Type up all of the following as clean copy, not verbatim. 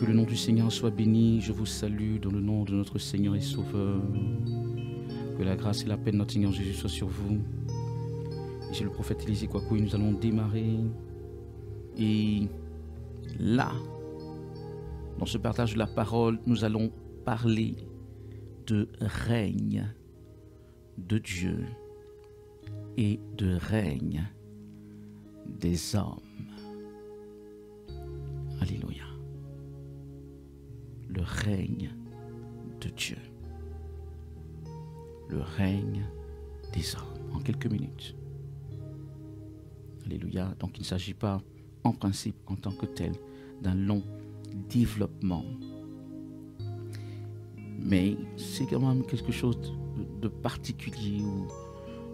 Que le nom du Seigneur soit béni. Je vous salue dans le nom de notre Seigneur et Sauveur. Que la grâce et la paix de notre Seigneur Jésus soient sur vous. Et chez le prophète Élisée Kouakoui, nous allons démarrer. Et là, dans ce partage de la parole, nous allons parler de règne de Dieu et de règne des hommes. Alléluia. Le règne de Dieu. Le règne des hommes. En quelques minutes. Alléluia. Donc il ne s'agit pas en principe en tant que tel d'un long développement. Mais c'est quand même quelque chose de particulier ou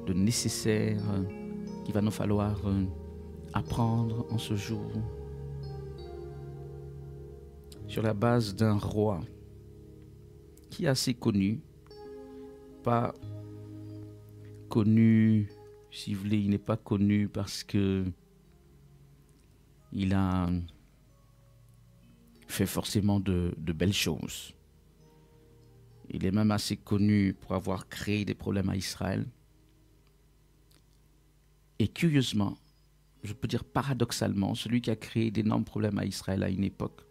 de nécessaire qu'il va nous falloir apprendre en ce jour. Sur la base d'un roi qui est assez connu, pas connu, si vous voulez, il n'est pas connu parce que il a fait forcément de belles choses. Il est même assez connu pour avoir créé des problèmes à Israël. Et curieusement, je peux dire paradoxalement, celui qui a créé d'énormes problèmes à Israël à une époque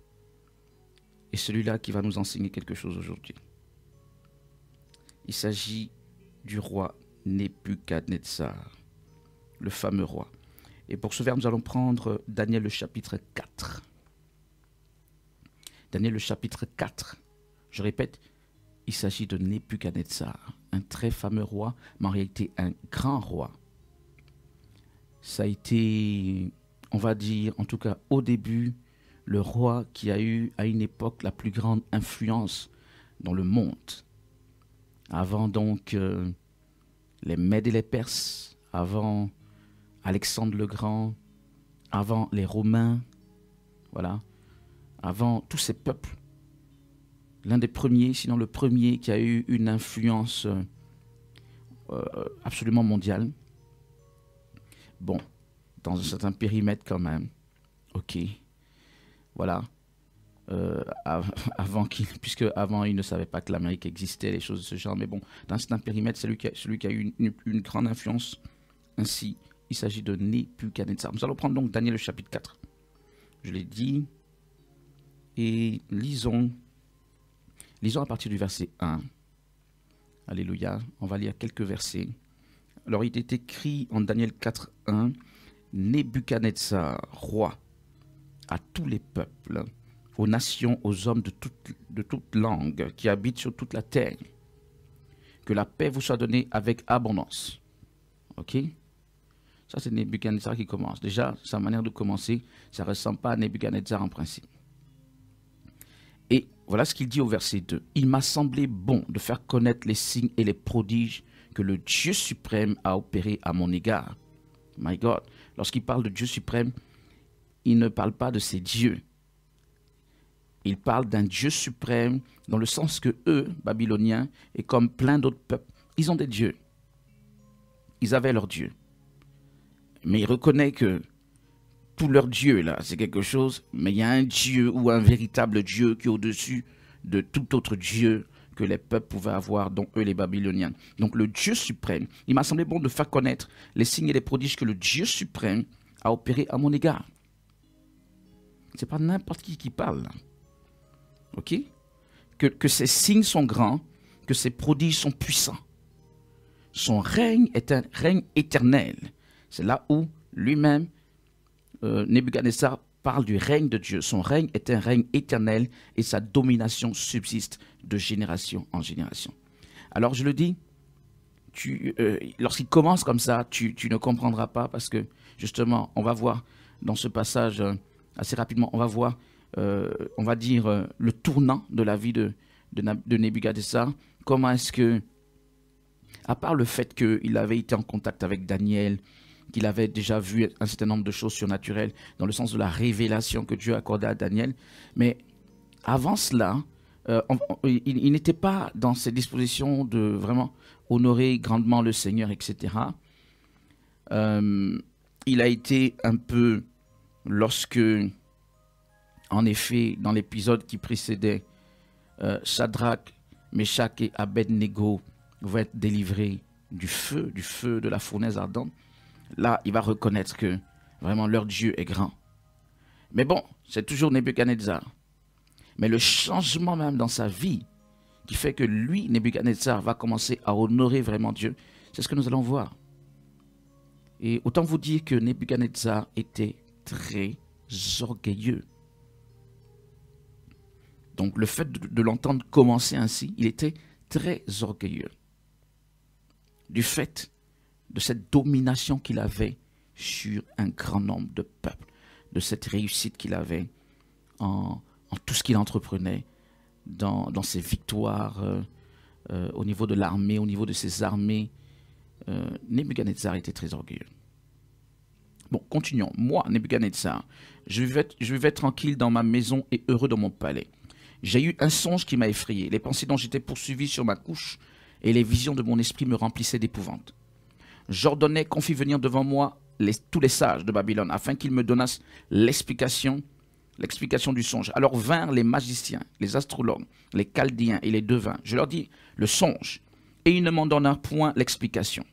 est celui-là qui va nous enseigner quelque chose aujourd'hui. Il s'agit du roi Nebuchadnezzar, le fameux roi. Et pour ce faire, nous allons prendre Daniel le chapitre 4. Daniel le chapitre 4. Je répète, il s'agit de Nebuchadnezzar, un très fameux roi, mais en réalité un grand roi. Ça a été, on va dire, en tout cas au début, le roi qui a eu à une époque la plus grande influence dans le monde. Avant donc les Mèdes et les Perses, avant Alexandre le Grand, avant les Romains, voilà, avant tous ces peuples. L'un des premiers, sinon le premier qui a eu une influence absolument mondiale. Bon, dans un certain périmètre quand même. Ok. Voilà. Puisque avant il ne savait pas que l'Amérique existait, les choses de ce genre. Mais bon, dans un certain périmètre, celui qui a eu une grande influence. Ainsi, il s'agit de Nebuchadnezzar. Nous allons prendre donc Daniel le chapitre 4. Je l'ai dit. Et lisons à partir du verset 1. Alléluia. On va lire quelques versets. Alors, il est écrit en Daniel 4, 1. Nebuchadnezzar, roi, à tous les peuples, aux nations, aux hommes de toute langue qui habitent sur toute la terre. Que la paix vous soit donnée avec abondance. Ok? Ça, c'est Nebuchadnezzar qui commence. Déjà, sa manière de commencer, ça ne ressemble pas à Nebuchadnezzar en principe. Et voilà ce qu'il dit au verset 2. Il m'a semblé bon de faire connaître les signes et les prodiges que le Dieu suprême a opérés à mon égard. My God, lorsqu'il parle de Dieu suprême, il ne parle pas de ses dieux. Il parle d'un Dieu suprême dans le sens que eux, Babyloniens, et comme plein d'autres peuples, ils ont des dieux. Ils avaient leurs dieux. Mais il reconnaît que tout leur Dieu, là, c'est quelque chose, mais il y a un Dieu ou un véritable Dieu qui est au-dessus de tout autre Dieu que les peuples pouvaient avoir, dont eux les Babyloniens. Donc le Dieu suprême, il m'a semblé bon de faire connaître les signes et les prodiges que le Dieu suprême a opérés à mon égard. Ce n'est pas n'importe qui parle, là. Ok? Que ces signes sont grands, que ces prodiges sont puissants. Son règne est un règne éternel. C'est là où lui-même, Nebuchadnezzar parle du règne de Dieu. Son règne est un règne éternel et sa domination subsiste de génération en génération. Alors je le dis, lorsqu'il commence comme ça, tu ne comprendras pas parce que justement, on va voir dans ce passage assez rapidement, on va voir, on va dire, le tournant de la vie de Nebuchadnezzar. Comment est-ce que, à part le fait qu'il avait été en contact avec Daniel, qu'il avait déjà vu un certain nombre de choses surnaturelles dans le sens de la révélation que Dieu accordait à Daniel. Mais avant cela, il n'était pas dans ces dispositions de vraiment honorer grandement le Seigneur, etc. Il a été un peu, lorsque En effet, dans l'épisode qui précédait, Shadrach, Meshach et Abednego vont être délivrés du feu de la fournaise ardente. Là, il va reconnaître que vraiment leur Dieu est grand. Mais bon, c'est toujours Nebuchadnezzar. Mais le changement même dans sa vie, qui fait que lui, Nebuchadnezzar, va commencer à honorer vraiment Dieu, c'est ce que nous allons voir. Et autant vous dire que Nebuchadnezzar était très orgueilleux. Donc le fait de l'entendre commencer ainsi, il était très orgueilleux. Du fait de cette domination qu'il avait sur un grand nombre de peuples, de cette réussite qu'il avait en tout ce qu'il entreprenait, dans ses victoires au niveau de l'armée, au niveau de ses armées. Nebuchadnezzar était très orgueilleux. Bon, continuons. Moi, Nebuchadnezzar, je vivais tranquille dans ma maison et heureux dans mon palais. J'ai eu un songe qui m'a effrayé. Les pensées dont j'étais poursuivi sur ma couche et les visions de mon esprit me remplissaient d'épouvante. J'ordonnais qu'on fît venir devant moi tous les sages de Babylone, afin qu'ils me donnassent l'explication du songe. Alors vinrent les magiciens, les astrologues, les chaldéens et les devins. Je leur dis le songe, et ils ne m'en donnèrent point l'explication.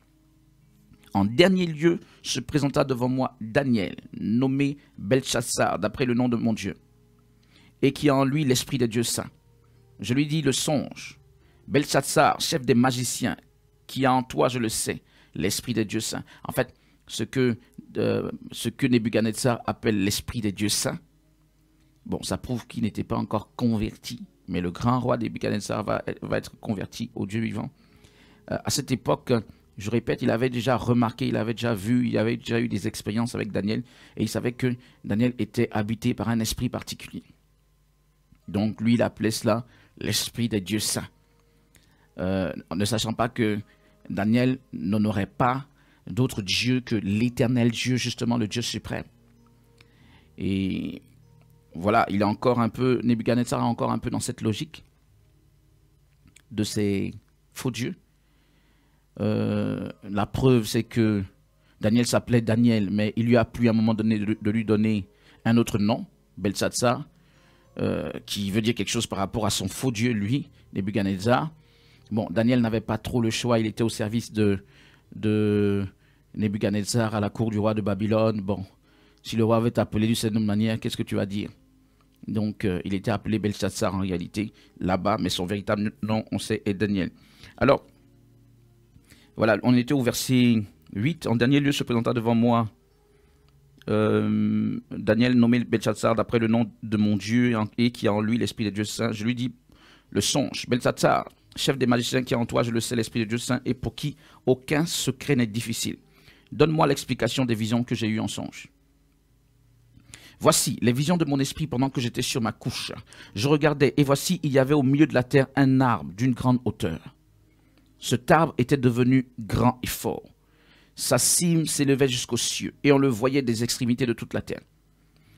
En dernier lieu se présenta devant moi Daniel, nommé Belchassar, d'après le nom de mon Dieu, et qui a en lui l'esprit des dieux saints. Je lui dis le songe. Belchassar, chef des magiciens, qui a en toi, je le sais, l'esprit des dieux saints. En fait, ce que Nebuchadnezzar appelle l'esprit des dieux saints, bon, ça prouve qu'il n'était pas encore converti, mais le grand roi Nebuchadnezzar va être converti au Dieu vivant. À cette époque, je répète, il avait déjà remarqué, il avait déjà vu, il avait déjà eu des expériences avec Daniel, et il savait que Daniel était habité par un esprit particulier. Donc lui, il appelait cela l'esprit des dieux saints. Ne sachant pas que Daniel n'honorait pas d'autre Dieu que l'éternel Dieu, justement le Dieu suprême. Et voilà, il est encore un peu, Nebuchadnezzar est encore un peu dans cette logique de ces faux dieux. La preuve, c'est que Daniel s'appelait Daniel, mais il lui a plu à un moment donné de lui donner un autre nom, Beltsatsar, qui veut dire quelque chose par rapport à son faux dieu, lui, Nebuchadnezzar. Bon, Daniel n'avait pas trop le choix, il était au service de Nebuchadnezzar à la cour du roi de Babylone. Bon, si le roi avait appelé de cette manière, qu'est-ce que tu vas dire? Donc, il était appelé Beltsatsar en réalité, là-bas, mais son véritable nom, on sait, est Daniel. Alors, voilà, on était au verset 8. En dernier lieu se présenta devant moi Daniel nommé Beltsatsar d'après le nom de mon Dieu et qui a en lui l'esprit des dieux saints. Je lui dis le songe. Beltsatsar, chef des magiciens qui a en toi, je le sais, l'esprit des dieux saints et pour qui aucun secret n'est difficile. Donne-moi l'explication des visions que j'ai eues en songe. Voici les visions de mon esprit pendant que j'étais sur ma couche. Je regardais et voici il y avait au milieu de la terre un arbre d'une grande hauteur. Cet arbre était devenu grand et fort. Sa cime s'élevait jusqu'aux cieux, et on le voyait des extrémités de toute la terre.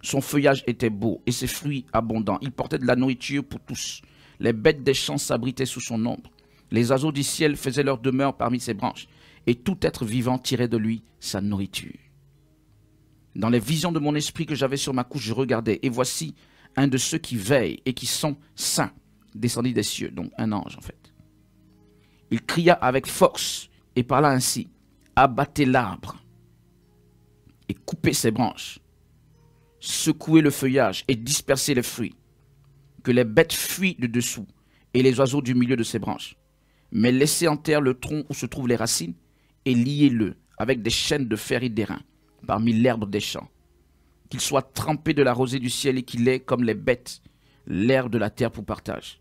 Son feuillage était beau, et ses fruits abondants. Il portait de la nourriture pour tous. Les bêtes des champs s'abritaient sous son ombre. Les oiseaux du ciel faisaient leur demeure parmi ses branches, et tout être vivant tirait de lui sa nourriture. Dans les visions de mon esprit que j'avais sur ma couche, je regardais, et voici un de ceux qui veillent et qui sont saints, descendit des cieux, donc un ange en fait. Il cria avec force et parla ainsi. Abattez l'arbre et coupez ses branches. Secouez le feuillage et dispersez les fruits. Que les bêtes fuient de dessous et les oiseaux du milieu de ses branches. Mais laissez en terre le tronc où se trouvent les racines et liez-le avec des chaînes de fer et d'airain parmi l'herbe des champs. Qu'il soit trempé de la rosée du ciel et qu'il ait, comme les bêtes, l'herbe de la terre pour partage.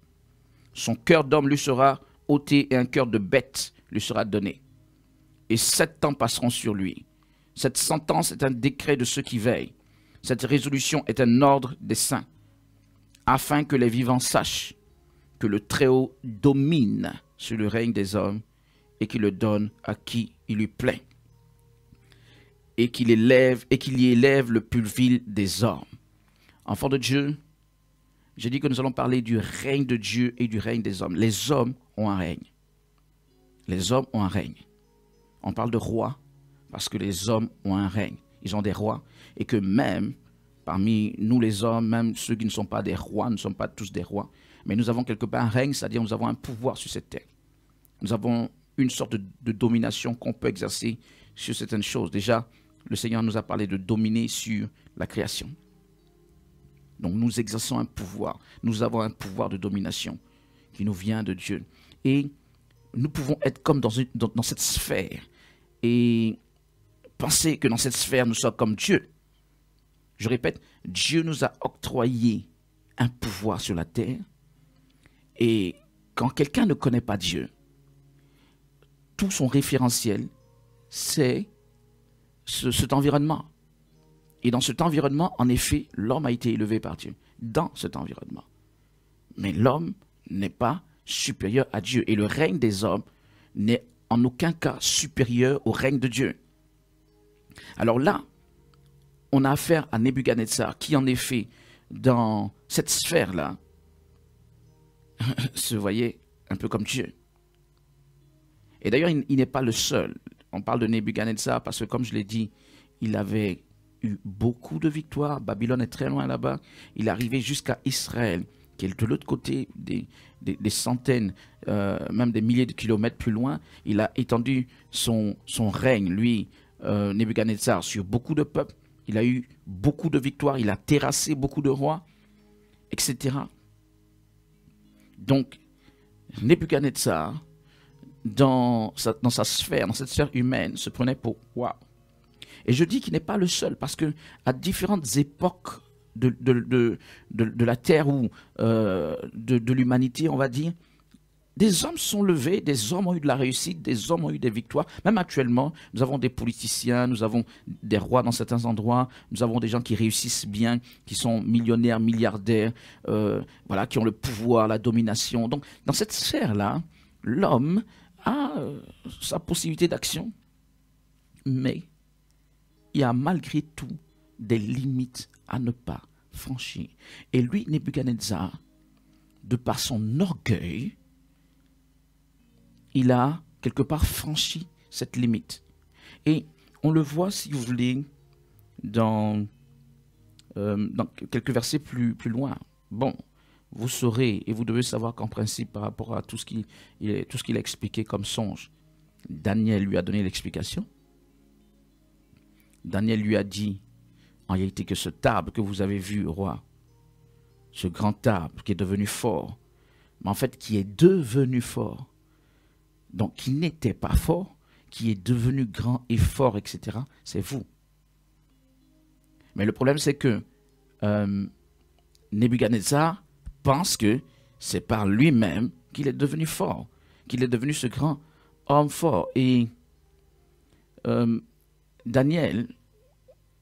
Son cœur d'homme lui sera ôté et un cœur de bête lui sera donné. Et 7 ans passeront sur lui. Cette sentence est un décret de ceux qui veillent. Cette résolution est un ordre des saints, afin que les vivants sachent que le Très-Haut domine sur le règne des hommes et qu'il le donne à qui il lui plaît, et qu'il y élève le plus vil des hommes. Enfants de Dieu, j'ai dit que nous allons parler du règne de Dieu et du règne des hommes. Les hommes ont un règne. Les hommes ont un règne. On parle de rois parce que les hommes ont un règne. Ils ont des rois et que même Parmi nous les hommes, même ceux qui ne sont pas des rois, ne sont pas tous des rois, mais nous avons quelque part un règne, c'est-à-dire nous avons un pouvoir sur cette terre. Nous avons une sorte de domination qu'on peut exercer sur certaines choses. Déjà, le Seigneur nous a parlé de dominer sur la création. Donc nous exerçons un pouvoir. Nous avons un pouvoir de domination qui nous vient de Dieu. Et nous pouvons être comme dans cette sphère et penser que dans cette sphère, nous sommes comme Dieu. Je répète, Dieu nous a octroyé un pouvoir sur la terre. Et quand quelqu'un ne connaît pas Dieu, tout son référentiel, c'est cet environnement. Et dans cet environnement, en effet, l'homme a été élevé par Dieu. Dans cet environnement. Mais l'homme n'est pas supérieur à Dieu. Et le règne des hommes n'est en aucun cas supérieur au règne de Dieu. Alors là, on a affaire à Nebuchadnezzar qui, en effet, dans cette sphère-là, se voyait un peu comme Dieu. Et d'ailleurs, il n'est pas le seul. On parle de Nebuchadnezzar parce que, comme je l'ai dit, il avait eu beaucoup de victoires. Babylone est très loin là-bas. Il est arrivé jusqu'à Israël, qui est de l'autre côté des centaines, même des milliers de kilomètres plus loin. Il a étendu son règne, lui, Nebuchadnezzar, sur beaucoup de peuples. Il a eu beaucoup de victoires. Il a terrassé beaucoup de rois, etc. Donc, Nebuchadnezzar, dans sa sphère, dans cette sphère humaine, se prenait pour waouh. Et je dis qu'il n'est pas le seul, parce que à différentes époques de la terre ou de l'humanité, on va dire, des hommes sont levés, des hommes ont eu de la réussite, des hommes ont eu des victoires. Même actuellement, nous avons des politiciens, nous avons des rois dans certains endroits, nous avons des gens qui réussissent bien, qui sont millionnaires, milliardaires, voilà, qui ont le pouvoir, la domination. Donc, dans cette sphère-là, l'homme a sa possibilité d'action, mais il y a malgré tout des limites à ne pas franchir. Et lui, Nebuchadnezzar, de par son orgueil, il a quelque part franchi cette limite. Et on le voit, si vous voulez, dans quelques versets plus loin. Bon, vous saurez et vous devez savoir qu'en principe, par rapport à tout ce qu'il a expliqué comme songe, Daniel lui a donné l'explication. Daniel lui a dit, en réalité, que ce arbre que vous avez vu, roi, ce grand arbre qui est devenu fort, mais en fait qui est devenu fort, donc qui n'était pas fort, qui est devenu grand et fort, etc., c'est vous. Mais le problème, c'est que Nebuchadnezzar pense que c'est par lui-même qu'il est devenu fort, qu'il est devenu ce grand homme fort. Et Daniel,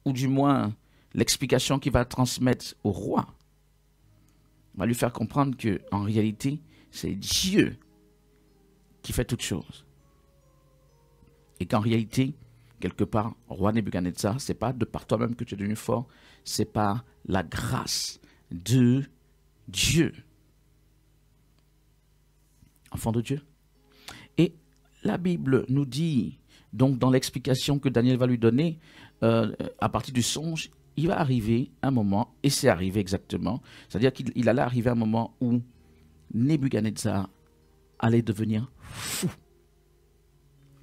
ou du moins l'explication qu'il va transmettre au roi, va lui faire comprendre qu'en réalité, c'est Dieu qui fait toutes choses. Et qu'en réalité, quelque part, roi Nebuchadnezzar, ce n'est pas de par toi-même que tu es devenu fort, c'est par la grâce de Dieu. Enfant de Dieu. Et la Bible nous dit, donc dans l'explication que Daniel va lui donner, à partir du songe, il va arriver un moment, et c'est arrivé exactement, c'est-à-dire qu'il allait arriver un moment où Nebuchadnezzar allait devenir fou.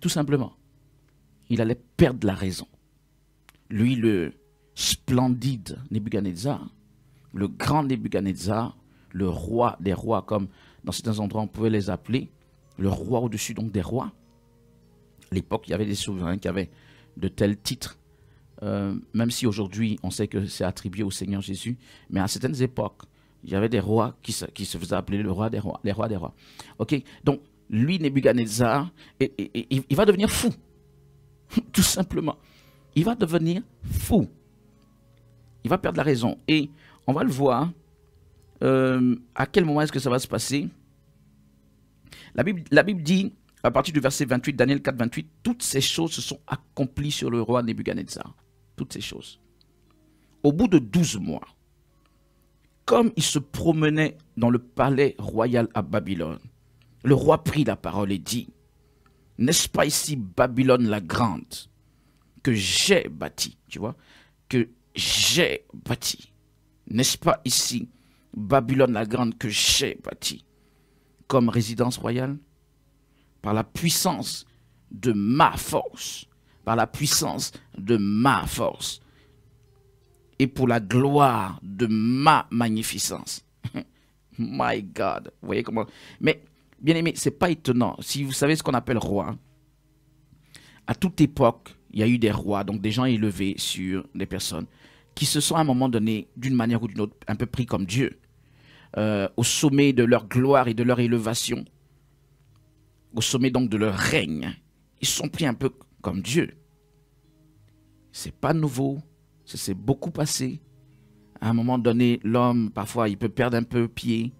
Tout simplement. Il allait perdre la raison. Lui, le splendide Nebuchadnezzar, le grand Nebuchadnezzar, le roi des rois, comme dans certains endroits on pouvait les appeler, le roi au-dessus donc des rois. À l'époque, il y avait des souverains qui avaient de tels titres, même si aujourd'hui on sait que c'est attribué au Seigneur Jésus, mais à certaines époques, il y avait des rois qui se faisaient appeler le roi des rois, les rois des rois. Ok, donc lui, Nebuchadnezzar, il va devenir fou. Tout simplement. Il va devenir fou. Il va perdre la raison. Et on va le voir. À quel moment est-ce que ça va se passer? La Bible dit, à partir du verset 28, Daniel 4, 28, toutes ces choses se sont accomplies sur le roi Nebuchadnezzar. Toutes ces choses. Au bout de 12 mois, comme il se promenait dans le palais royal à Babylone, le roi prit la parole et dit, « N'est-ce pas ici Babylone la grande, que j'ai bâtie ?» Tu vois, que j'ai bâti. N'est-ce pas ici, Babylone la grande, que j'ai bâti comme résidence royale? Par la puissance de ma force. Par la puissance de ma force. Et pour la gloire de ma magnificence. My God. Vous voyez comment? Mais, bien aimé, c'est pas étonnant. Si vous savez ce qu'on appelle roi, à toute époque, il y a eu des rois, donc des gens élevés sur des personnes qui se sont à un moment donné, d'une manière ou d'une autre, un peu pris comme Dieu. Au sommet de leur gloire et de leur élévation, au sommet donc de leur règne, ils sont pris un peu comme Dieu. C'est pas nouveau, ça s'est beaucoup passé. À un moment donné, l'homme, parfois, il peut perdre un peu pied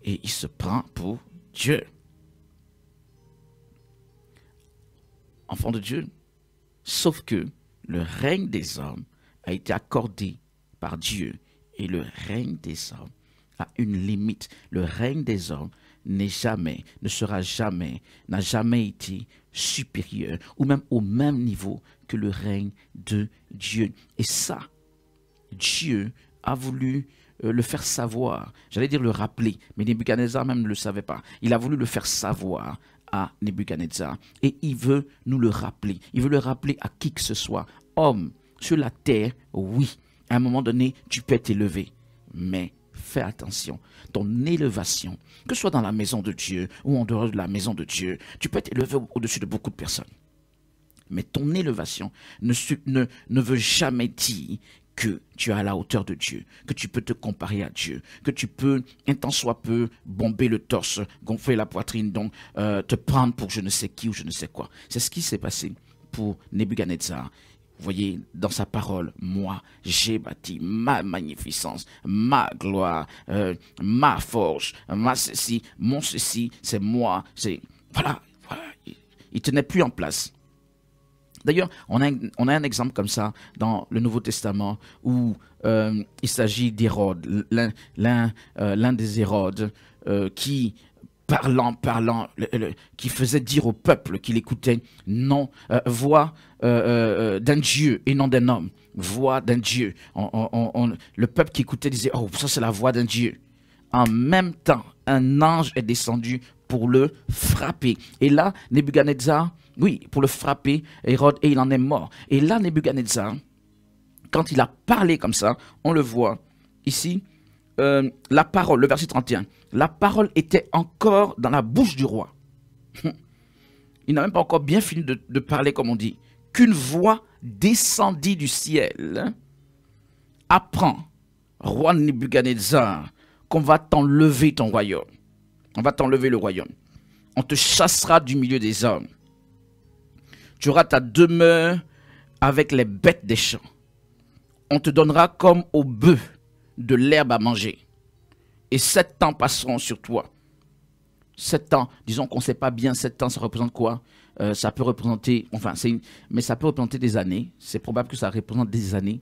et il se prend pour Dieu. Enfant de Dieu. Sauf que le règne des hommes a été accordé par Dieu et le règne des hommes a une limite. Le règne des hommes n'est jamais, ne sera jamais, n'a jamais été supérieur ou même au même niveau que le règne de Dieu. Et ça, Dieu a voulu le faire savoir, j'allais dire le rappeler, mais Nebuchadnezzar même ne le savait pas. Il a voulu le faire savoir à Nebuchadnezzar et il veut nous le rappeler. Il veut le rappeler à qui que ce soit. Homme, sur la terre, oui, à un moment donné, tu peux t'élever, mais fais attention. Ton élévation, que ce soit dans la maison de Dieu ou en dehors de la maison de Dieu, tu peux t'élever au-dessus de beaucoup de personnes. Mais ton élévation ne veut jamais dire que tu es à la hauteur de Dieu, que tu peux te comparer à Dieu, que tu peux, un tant soit peu, bomber le torse, gonfler la poitrine, donc te prendre pour je ne sais qui ou je ne sais quoi. C'est ce qui s'est passé pour Nebuchadnezzar. Vous voyez, dans sa parole, moi, j'ai bâti ma magnificence, ma gloire, ma force, ma ceci, mon ceci, c'est moi, c'est... Voilà, voilà. Il ne tenait plus en place. D'ailleurs, on a un exemple comme ça dans le Nouveau Testament où il s'agit d'Hérode, l'un des Hérodes qui... parlant, qui faisait dire au peuple qu'il écoutait, non, voix d'un Dieu et non d'un homme, voix d'un Dieu. Le peuple qui écoutait disait, oh, ça c'est la voix d'un Dieu. En même temps, un ange est descendu pour le frapper. Et là, Nebuchadnezzar, oui, pour le frapper, Hérode, et il en est mort. Et là, Nebuchadnezzar, quand il a parlé comme ça, on le voit ici, la parole, le verset 31, la parole était encore dans la bouche du roi. Il n'a même pas encore bien fini de parler, comme on dit. Qu'une voix descendit du ciel. Apprends, roi Nebuchadnezzar, qu'on va t'enlever ton royaume. On va t'enlever le royaume. On te chassera du milieu des hommes. Tu auras ta demeure avec les bêtes des champs. On te donnera comme aux bœufs de l'herbe à manger. Et 7 ans passeront sur toi. 7 ans, disons qu'on ne sait pas bien 7 ans, ça représente quoi? Ça peut représenter, enfin, mais ça peut représenter des années. C'est probable que ça représente des années.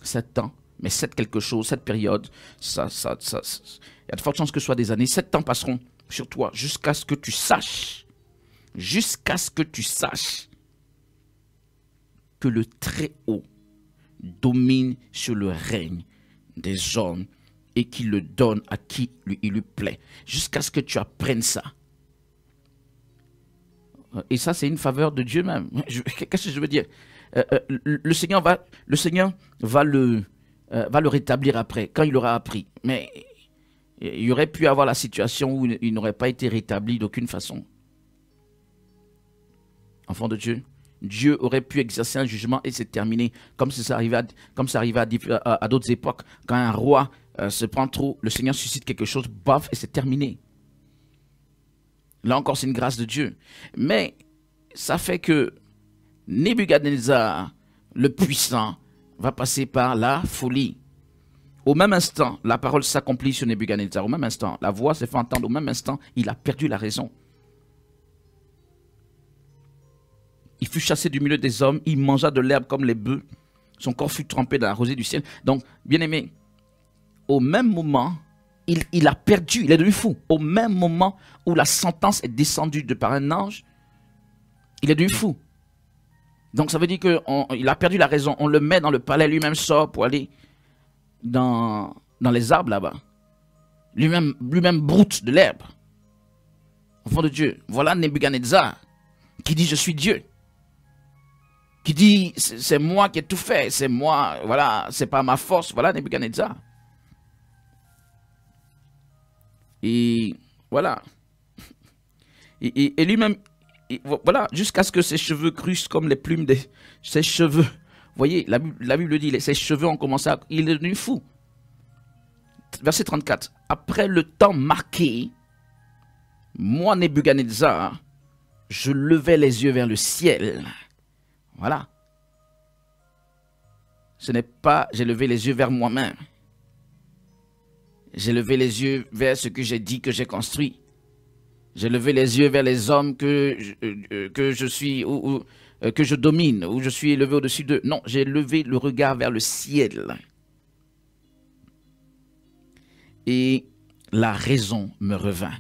7 ans, mais 7 quelque chose, 7 périodes, il y a de fortes chances que ce soit des années. 7 ans passeront sur toi jusqu'à ce que tu saches, que le Très-Haut domine sur le règne des hommes et qu'il le donne à qui il lui plaît. Jusqu'à ce que tu apprennes ça. Et ça, c'est une faveur de Dieu même. Qu'est-ce que je veux dire? Le Seigneur va le rétablir après, quand il aura appris. Mais il y aurait pu avoir la situation où il n'aurait pas été rétabli d'aucune façon. Enfant de Dieu, Dieu aurait pu exercer un jugement et c'est terminé. Comme ça arrivait à d'autres époques. Quand un roi se prend trop, le Seigneur suscite quelque chose, baf, et c'est terminé. Là encore, c'est une grâce de Dieu. Mais ça fait que Nebuchadnezzar, le puissant, va passer par la folie. Au même instant, la parole s'accomplit sur Nebuchadnezzar. Au même instant, la voix s'est fait entendre. Au même instant, il a perdu la raison. Il fut chassé du milieu des hommes. Il mangea de l'herbe comme les bœufs. Son corps fut trempé dans la rosée du ciel. Donc, bien aimé, au même moment, il a perdu, il est devenu fou. Au même moment où la sentence est descendue de par un ange, il est devenu fou. Donc ça veut dire qu'il a perdu la raison. On le met dans le palais, lui-même sort pour aller dans les arbres là-bas. Lui-même broute de l'herbe. Enfant de Dieu, voilà Nebuchadnezzar qui dit je suis Dieu. Qui dit c'est moi qui ai tout fait, c'est moi, voilà, c'est pas ma force, voilà Nebuchadnezzar. Et voilà. Et lui-même, voilà, jusqu'à ce que ses cheveux crussent comme les plumes de ses cheveux. Vous voyez, la Bible dit, ses cheveux ont commencé à... Il est devenu fou. Verset 34. Après le temps marqué, moi, Nebuchadnezzar, je levai les yeux vers le ciel. Voilà. Ce n'est pas, j'ai levé les yeux vers moi-même. J'ai levé les yeux vers ce que j'ai dit, que j'ai construit. J'ai levé les yeux vers les hommes que je suis, que je domine, où je suis élevé au-dessus d'eux. Non, j'ai levé le regard vers le ciel. Et la raison me revint.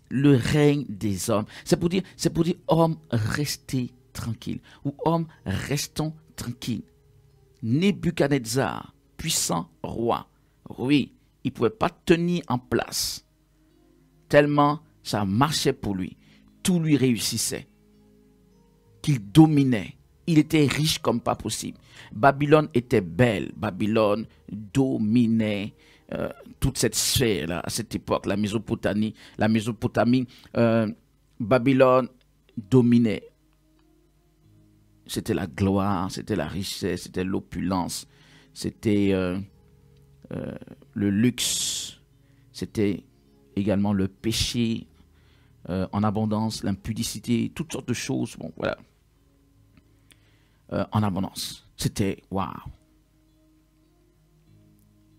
Le règne des hommes. C'est pour dire, homme, restez tranquille. Ou homme, restons tranquilles. Nebuchadnezzar, puissant roi, oui, il ne pouvait pas tenir en place. Tellement ça marchait pour lui. Tout lui réussissait. Qu'il dominait. Il était riche comme pas possible. Babylone était belle. Babylone dominait toute cette sphère-là, à cette époque, la Mésopotamie, Babylone dominait. C'était la gloire, c'était la richesse, c'était l'opulence, c'était le luxe, c'était également le péché en abondance, l'impudicité, toutes sortes de choses, bon voilà, en abondance. C'était waouh.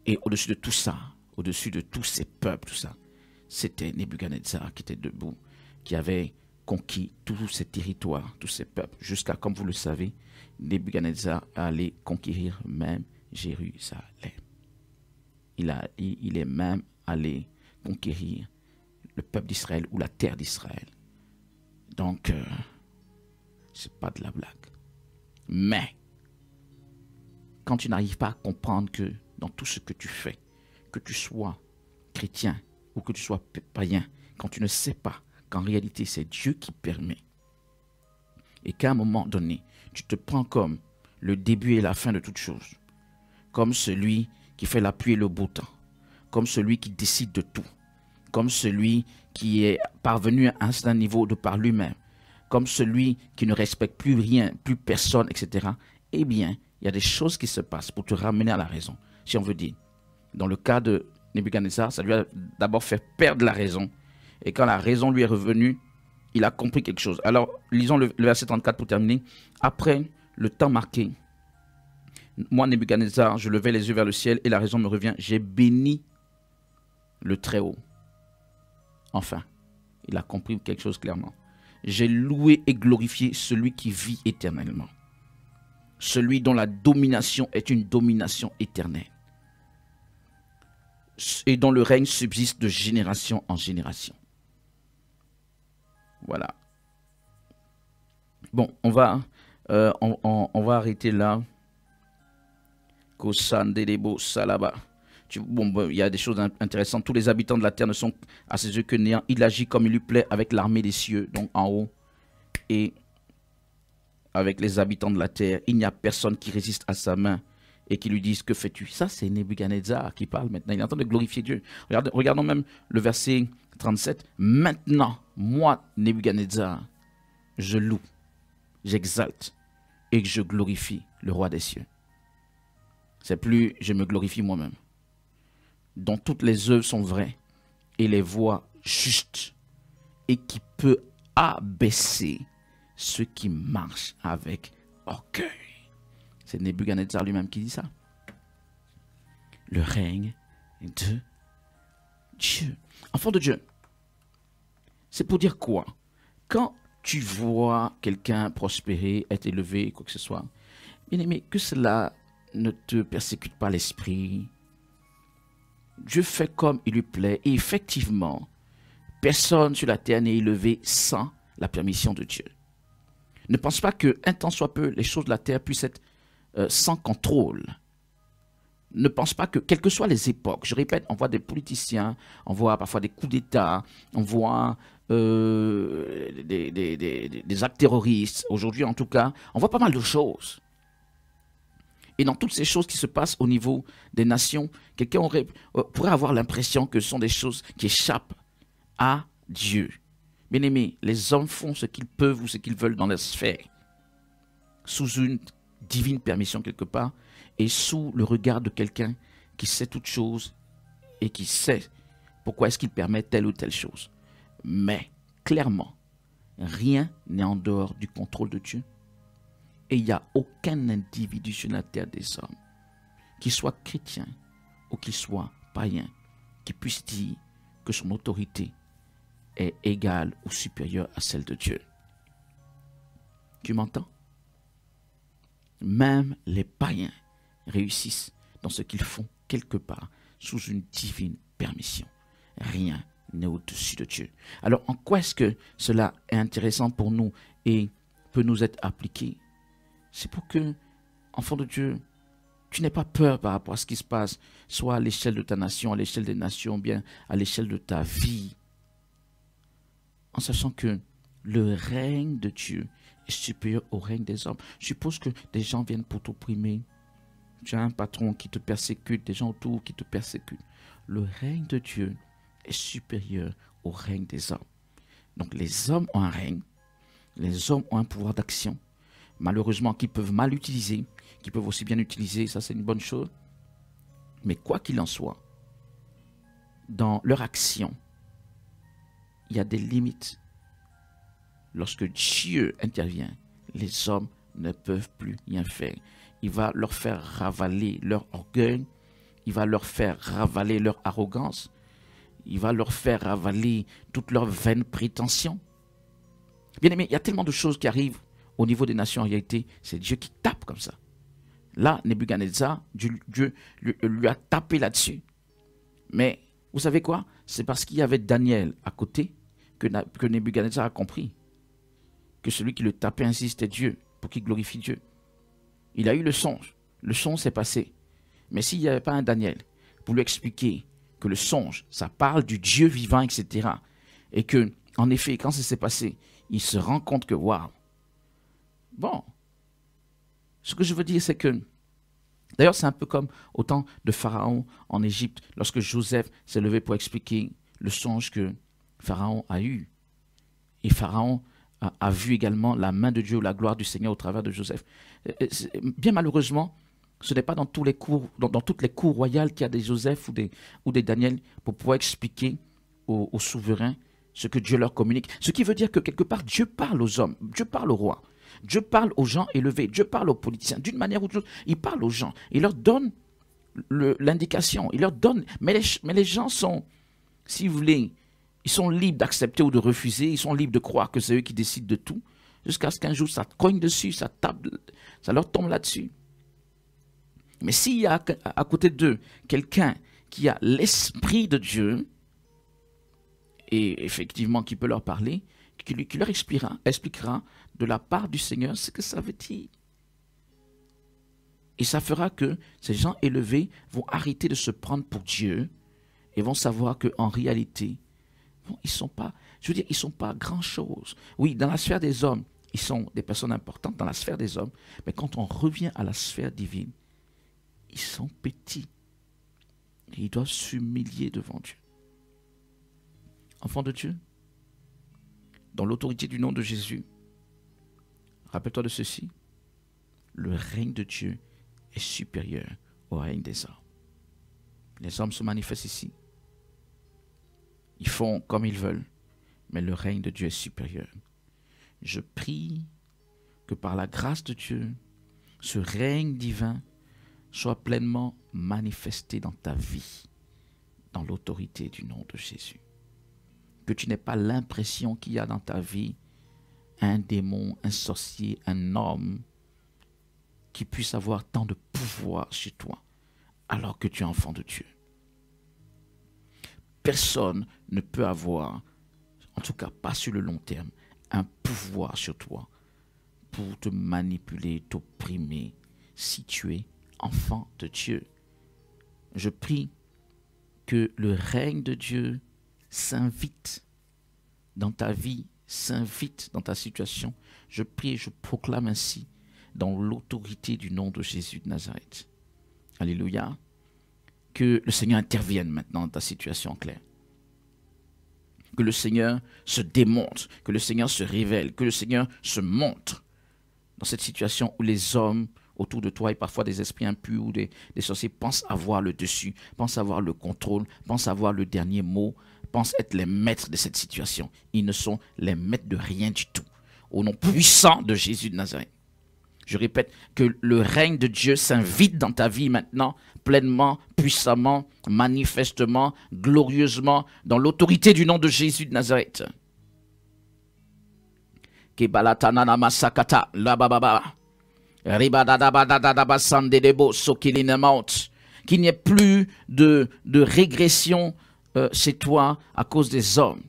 Et au-dessus de tout ça, au-dessus de tous ces peuples, tout ça, c'était Nebuchadnezzar qui était debout, qui avait conquis tous ces territoires, tous ces peuples, jusqu'à, comme vous le savez, Nebuchadnezzar allait conquérir même Jérusalem. Il est même allé conquérir le peuple d'Israël ou la terre d'Israël. Donc, c'est pas de la blague. Mais, quand tu n'arrives pas à comprendre que dans tout ce que tu fais, que tu sois chrétien ou que tu sois païen, quand tu ne sais pas qu'en réalité c'est Dieu qui permet, et qu'à un moment donné, tu te prends comme le début et la fin de toute chose, comme celui qui fait la pluie et le beau temps, comme celui qui décide de tout, comme celui qui est parvenu à un certain niveau de par lui-même, comme celui qui ne respecte plus rien, plus personne, etc. Eh bien, il y a des choses qui se passent pour te ramener à la raison, si on veut dire. Dans le cas de Nebuchadnezzar, ça lui a d'abord fait perdre la raison. Et quand la raison lui est revenue, il a compris quelque chose. Alors, lisons le verset 34 pour terminer. Après le temps marqué, moi, Nebuchadnezzar, je levai les yeux vers le ciel et la raison me revient. J'ai béni le Très-Haut. Enfin, il a compris quelque chose clairement. J'ai loué et glorifié celui qui vit éternellement. Celui dont la domination est une domination éternelle. Et dont le règne subsiste de génération en génération. Voilà. Bon, on va arrêter là. Bon, il y a des choses intéressantes. Tous les habitants de la terre ne sont à ses yeux que néant. Il agit comme il lui plaît avec l'armée des cieux, donc en haut, et avec les habitants de la terre. Il n'y a personne qui résiste à sa main et qui lui dise que fais-tu. Ça, c'est Nebuchadnezzar qui parle maintenant. Il est en train de glorifier Dieu. Regardons même le verset 37. Maintenant, moi, Nebuchadnezzar, je loue, j'exalte et je glorifie le roi des cieux. C'est plus je me glorifie moi-même, dont toutes les œuvres sont vraies et les voies justes, et qui peut abaisser ceux qui marchent avec orgueil. C'est Nebuchadnezzar lui-même qui dit ça. Le règne de Dieu. Enfant de Dieu, c'est pour dire quoi? Quand tu vois quelqu'un prospérer, être élevé, quoi que ce soit, bien aimé, que cela ne te persécute pas l'esprit. Dieu fait comme il lui plaît. Et effectivement, personne sur la terre n'est élevé sans la permission de Dieu. Ne pense pas qu'un temps soit peu, les choses de la terre puissent être sans contrôle. Ne pense pas que, quelles que soient les époques, je répète, on voit des politiciens, on voit parfois des coups d'État, on voit des actes terroristes, aujourd'hui en tout cas, on voit pas mal de choses. Et dans toutes ces choses qui se passent au niveau des nations, quelqu'un pourrait avoir l'impression que ce sont des choses qui échappent à Dieu. Bien aimé, les hommes font ce qu'ils peuvent ou ce qu'ils veulent dans leur sphère, sous une divine permission quelque part, et sous le regard de quelqu'un qui sait toutes choses et qui sait pourquoi est-ce qu'il permet telle ou telle chose. Mais, clairement, rien n'est en dehors du contrôle de Dieu. Et il n'y a aucun individu sur la terre des hommes, qu'il soit chrétien ou qu'il soit païen, qui puisse dire que son autorité est égale ou supérieure à celle de Dieu. Tu m'entends? Même les païens réussissent dans ce qu'ils font quelque part sous une divine permission. Rien n'est au-dessus de Dieu. Alors, en quoi est-ce que cela est intéressant pour nous et peut nous être appliqué? C'est pour que, enfant de Dieu, tu n'aies pas peur par rapport à ce qui se passe, soit à l'échelle de ta nation, à l'échelle des nations, bien à l'échelle de ta vie. En sachant que le règne de Dieu est supérieur au règne des hommes. Je suppose que des gens viennent pour t'opprimer. Tu as un patron qui te persécute, des gens autour qui te persécutent. Le règne de Dieu est supérieur au règne des hommes. Donc les hommes ont un règne, les hommes ont un pouvoir d'action, malheureusement qu'ils peuvent mal utiliser, qu'ils peuvent aussi bien utiliser, ça c'est une bonne chose. Mais quoi qu'il en soit, dans leur action, il y a des limites. Lorsque Dieu intervient, les hommes ne peuvent plus rien faire. Il va leur faire ravaler leur orgueil, il va leur faire ravaler leur arrogance, il va leur faire ravaler toutes leurs vaines prétentions. Bien aimé, il y a tellement de choses qui arrivent au niveau des nations en réalité, c'est Dieu qui tape comme ça. Là, Nebuchadnezzar, Dieu lui a tapé là-dessus. Mais vous savez quoi? C'est parce qu'il y avait Daniel à côté que Nebuchadnezzar a compris que celui qui le tapait ainsi, c'était Dieu, pour qu'il glorifie Dieu. Il a eu le songe s'est passé. Mais s'il n'y avait pas un Daniel pour lui expliquer que le songe, ça parle du Dieu vivant, etc. Et que, en effet, quand ça s'est passé, il se rend compte que, waouh. Bon, ce que je veux dire, c'est que, d'ailleurs, c'est un peu comme au temps de Pharaon en Égypte, lorsque Joseph s'est levé pour expliquer le songe que Pharaon a eu. Et Pharaon a vu également la main de Dieu, la gloire du Seigneur au travers de Joseph. Bien malheureusement, ce n'est pas dans toutes les cours royales qu'il y a des Joseph ou des Daniel pour pouvoir expliquer aux souverains ce que Dieu leur communique. Ce qui veut dire que quelque part, Dieu parle aux hommes, Dieu parle aux rois, Dieu parle aux gens élevés, Dieu parle aux politiciens. D'une manière ou d'une autre, il parle aux gens. Il leur donne l'indication, il leur donne. Mais les gens sont, si vous voulez, ils sont libres d'accepter ou de refuser, ils sont libres de croire que c'est eux qui décident de tout, jusqu'à ce qu'un jour ça cogne dessus, ça tape, ça leur tombe là-dessus. Mais s'il y a à côté d'eux quelqu'un qui a l'esprit de Dieu, et effectivement qui peut leur parler, qui leur expliquera de la part du Seigneur ce que ça veut dire. Et ça fera que ces gens élevés vont arrêter de se prendre pour Dieu et vont savoir qu'en réalité, bon, ils sont pas grand-chose. Oui, dans la sphère des hommes, ils sont des personnes importantes dans la sphère des hommes, mais quand on revient à la sphère divine, ils sont petits. Et ils doivent s'humilier devant Dieu. Enfants de Dieu, dans l'autorité du nom de Jésus, rappelle-toi de ceci, le règne de Dieu est supérieur au règne des hommes. Les hommes se manifestent ici. Ils font comme ils veulent, mais le règne de Dieu est supérieur. Je prie que par la grâce de Dieu, ce règne divin soit pleinement manifesté dans ta vie, dans l'autorité du nom de Jésus. Que tu n'aies pas l'impression qu'il y a dans ta vie un démon, un sorcier, un homme qui puisse avoir tant de pouvoir chez toi, alors que tu es enfant de Dieu. Personne ne peut avoir, en tout cas pas sur le long terme, un pouvoir sur toi pour te manipuler, t'opprimer, si tu es enfant de Dieu. Je prie que le règne de Dieu s'invite dans ta vie, s'invite dans ta situation. Je prie et je proclame ainsi dans l'autorité du nom de Jésus de Nazareth. Alléluia. Que le Seigneur intervienne maintenant dans ta situation claire. Que le Seigneur se démontre, que le Seigneur se révèle, que le Seigneur se montre dans cette situation où les hommes autour de toi et parfois des esprits impurs ou des sorciers pensent avoir le dessus, pensent avoir le contrôle, pensent avoir le dernier mot, pensent être les maîtres de cette situation. Ils ne sont les maîtres de rien du tout. Au nom puissant de Jésus de Nazareth. Je répète, que le règne de Dieu s'invite dans ta vie maintenant, pleinement, puissamment, manifestement, glorieusement, dans l'autorité du nom de Jésus de Nazareth. Qu'il n'y ait plus de régression chez toi à cause des hommes.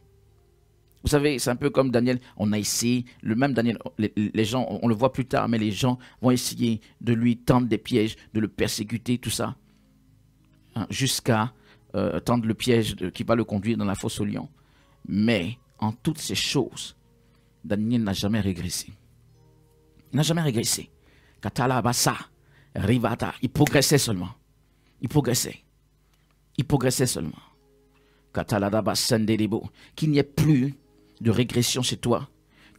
Vous savez, c'est un peu comme Daniel, on a essayé, le même Daniel, les gens, on le voit plus tard, mais les gens vont essayer de lui tendre des pièges, de le persécuter, tout ça, hein, jusqu'à tendre le piège qui va le conduire dans la fosse au lion. Mais en toutes ces choses, Daniel n'a jamais régressé. Il n'a jamais régressé. Katalabasa, Rivata, il progressait seulement. Il progressait. Il progressait seulement. Qu'il n'y ait plus de régression chez toi,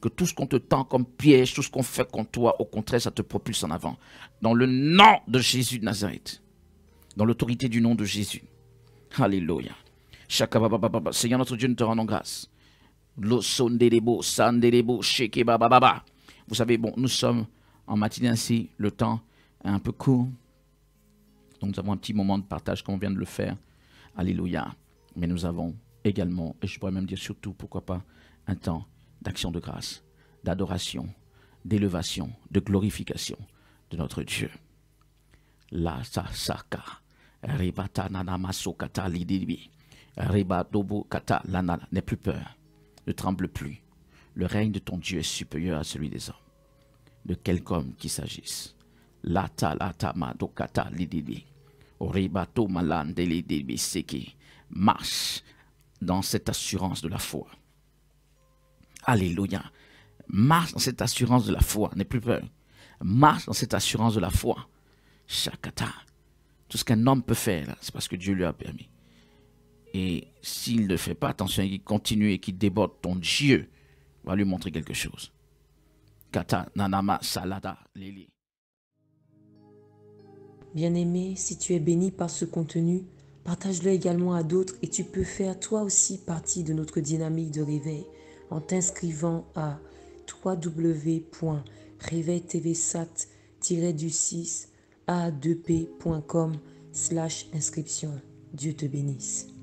que tout ce qu'on te tend comme piège, tout ce qu'on fait contre toi, au contraire, ça te propulse en avant. Dans le nom de Jésus de Nazareth, dans l'autorité du nom de Jésus. Alléluia. Seigneur notre Dieu, nous te rendons grâce. Vous savez, bon, nous sommes en matinée ainsi, le temps est un peu court. Donc nous avons un petit moment de partage comme on vient de le faire. Alléluia. Mais nous avons également, et je pourrais même dire surtout, pourquoi pas, un temps d'action de grâce, d'adoration, d'élévation, de glorification de notre Dieu. La saka, ribata nanamaso kata lidibi, ribadobo kata lana, n'aie plus peur, ne tremble plus. Le règne de ton Dieu est supérieur à celui des hommes, de quelque homme qu'il s'agisse. Lata lata mado kata lidibi, ribato malande lidibi seki. Marche dans cette assurance de la foi. Alléluia. Marche dans cette assurance de la foi. N'aie plus peur. Marche dans cette assurance de la foi. Shakata. Tout ce qu'un homme peut faire, c'est parce que Dieu lui a permis. Et s'il ne fait pas attention et qu'il continue et qu'il déborde, ton Dieu va lui montrer quelque chose. Kata nanama salada lili. Bien-aimé, si tu es béni par ce contenu, partage-le également à d'autres et tu peux faire toi aussi partie de notre dynamique de réveil en t'inscrivant à www.réveiltvsat-6a2p.com/inscription. Dieu te bénisse.